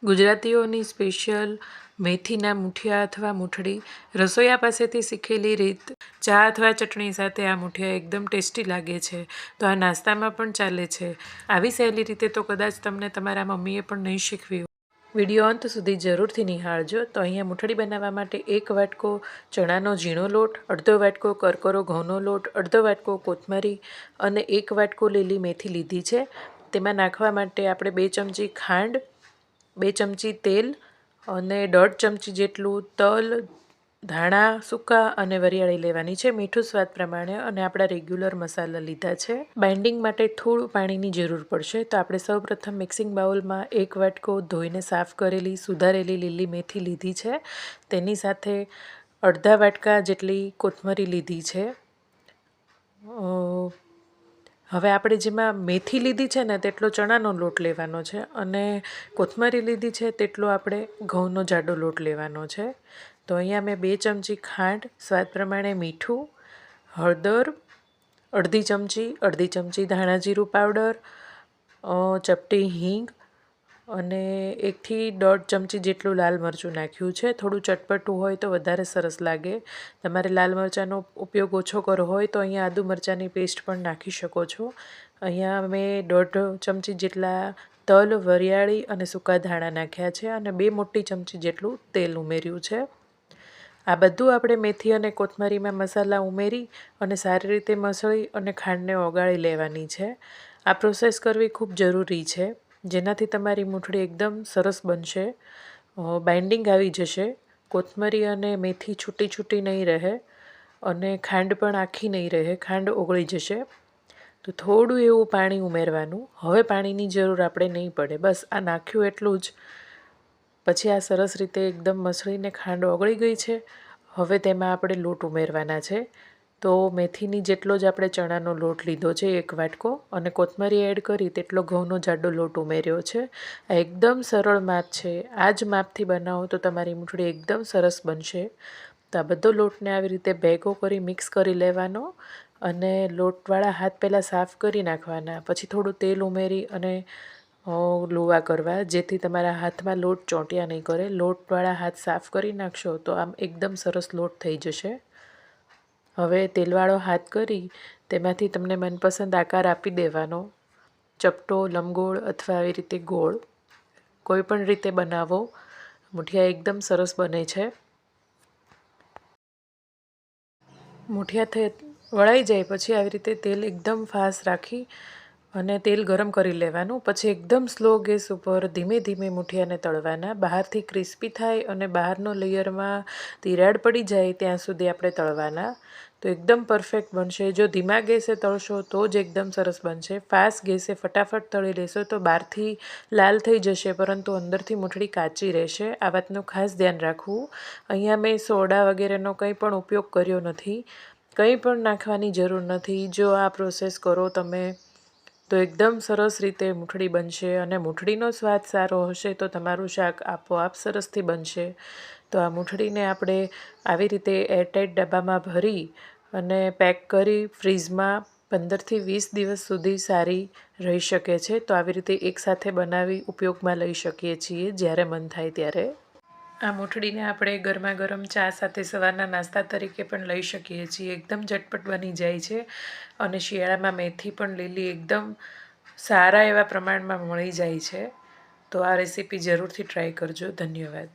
ગુજરાતીઓની સ્પેશિયલ મેથીના મૂઠિયા અથવા મૂઠડી રસોઈયા પાસેથી શીખેલી રીત ચા અથવા ચટણી સાથે આ મૂઠિયા એકદમ ટેસ્ટી લાગે છે. તો આ નાસ્તામાં પણ ચાલે છે. આવી સહેલી રીતે તો કદાચ તમને તમારા મમ્મીએ પણ નહીં શીખવી હોય. વિડીયો અંત સુધી જરૂરથી નિહાળજો. તો અહીંયા મૂઠડી બનાવવા માટે 1 વાટકો ચણાનો ઝીણો લોટ, અડધો વાટકો કરકરો ઘઉંનો લોટ, અડધો વાટકો કોથમરી અને 1 વાટકો લીલી મેથી લીધી છે. તેમાં નાખવા માટે આપણે 2 ચમચી ખાંડ, 2 ચમચી તેલ અને 1.5 ચમચી જેટલું તલ, ધાણા સૂકા અને વરિયાળી લેવાની છે. મીઠું સ્વાદ પ્રમાણે અને આપણા રેગ્યુલર મસાલા લીધા છે. બાઇન્ડિંગ માટે થોડું પાણીની જરૂર પડશે. તો આપણે સૌપ્રથમ મિક્સિંગ બાઉલમાં 1 વાટકો ધોઈને સાફ કરેલી સુધારેલી લીલી મેથી લીધી છે. તેની સાથે અડધા વાટકા જેટલી કોથમરી લીધી છે. હવે આપણે જેમાં મેથી લીધી છે ને તેટલો ચણાનો લોટ લેવાનો છે અને કોથમરી લીધી છે તેટલો આપણે ઘઉંનો જાડો લોટ લેવાનો છે. તો અહીંયા મેં 2 ચમચી ખાંડ, સ્વાદ પ્રમાણે મીઠું, હળદર અડધી ચમચી ધાણા જીરું પાવડર, ચપટી હિંગ અને 1 થી 1.5 ચમચી જેટલું લાલ મરચું નાખ્યું છે. થોડું ચટપટું હોય તો વધારે સરસ લાગે. તમારે લાલ મરચાંનો ઉપયોગ ઓછો કરવો હોય તો અહીંયા આદુ મરચાંની પેસ્ટ પણ નાખી શકો છો. અહીંયા મેં 1.5 ચમચી જેટલા તલ, વરિયાળી અને સૂકા ધાણા નાખ્યા છે અને 2 મોટી ચમચી જેટલું તેલ ઉમેર્યું છે. આ બધું આપણે મેથી અને કોથમરીમાં મસાલા ઉમેરી અને સારી રીતે મસળી અને ખાંડને ઓગાળી લેવાની છે. આ પ્રોસેસ કરવી ખૂબ જરૂરી છે, જેનાથી તમારી મૂઠડી એકદમ સરસ બનશે. બાઇન્ડિંગ આવી જશે. કોથમરી અને મેથી છૂટી નહીં રહે અને ખાંડ પણ આખી નહીં રહે, ખાંડ ઓગળી જશે. તો થોડું એવું પાણી ઉમેરવાનું. હવે પાણીની જરૂર આપણે નહીં પડે. બસ આ નાખ્યું એટલું જ. પછી આ સરસ રીતે એકદમ મસળીને ખાંડ ઓગળી ગઈ છે. હવે તેમાં આપણે લોટ ઉમેરવાના છે. તો મેથીની જેટલો જ આપણે ચણાનો લોટ લીધો છે 1 વાટકો અને કોથમરી એડ કરી તેટલો ઘઉંનો જાડો લોટ ઉમેર્યો છે. આ એકદમ સરળ માપ છે. આ જ માપથી બનાવો તો તમારી મૂઠડી એકદમ સરસ બનશે. તો આ બધો લોટને આવી રીતે ભેગો કરી મિક્સ કરી લેવાનો અને લોટવાળા હાથ પહેલાં સાફ કરી નાખવાના. પછી થોડું તેલ ઉમેરી અને લુવા કરવા, જેથી તમારા હાથમાં લોટ ચોંટ્યા નહીં કરે. લોટવાળા હાથ સાફ કરી નાખશો તો આમ એકદમ સરસ લોટ થઈ જશે. હવે તેલવાળો હાથ કરી તેમાંથી તમને મનપસંદ આકાર આપી દેવાનો. ચપટો, લંબગોળ અથવા આવી રીતે ગોળ, કોઈ પણ રીતે બનાવો. મૂઠિયા એકદમ સરસ બને છે. મૂઠિયા વળાઈ જાય પછી આવી રીતે તેલ એકદમ ફાસ્ટ રાખી અને તેલ ગરમ કરી લેવાનું. પછી એકદમ સ્લો ગેસ ઉપર ધીમે ધીમે મૂઠિયાને તળવાના. બહારથી ક્રિસ્પી થાય અને બહારનો લેયરમાં તિરાડ પડી જાય ત્યાં સુધી આપણે તળવાના. તો એકદમ પરફેક્ટ બનશે. જો ધીમા ગેસે તળશો તો જ એકદમ સરસ બનશે. ફાસ્ટ ગેસે ફટાફટ તળી લેશો તો બહારથી લાલ થઈ જશે પરંતુ અંદરથી મૂઠડી કાચી રહેશે. આ વાતનું ખાસ ધ્યાન રાખવું. અહીંયા મેં સોડા વગેરેનો કંઈ પણ ઉપયોગ કર્યો નથી. કંઈ પણ નાખવાની જરૂર નથી. જો આ પ્રોસેસ કરો તમે તો એકદમ સરસ રીતે મૂઠડી બનશે અને મૂઠડીનો સ્વાદ સારો હશે તો તમારું શાક આપોઆપ સરસથી બનશે. તો આ મૂઠડીને આપણે આવી રીતે એરટાઇટ ડબ્બામાં ભરી અને પેક કરી ફ્રીઝમાં 15થી 20 દિવસ સુધી સારી રહી શકે છે. તો આવી રીતે એકસાથે બનાવી ઉપયોગમાં લઈ શકીએ છીએ જ્યારે મન થાય ત્યારે. આ મૂઠડીને આપણે ગરમા ગરમ ચા સાથે સવારના નાસ્તા તરીકે પણ લઈ શકીએ છીએ. એકદમ ઝટપટ બની જાય છે અને શિયાળામાં મેથી પણ લીલી એકદમ સારા એવા પ્રમાણમાં મળી જાય છે. તો આ રેસીપી જરૂરથી ટ્રાય કરજો. ધન્યવાદ.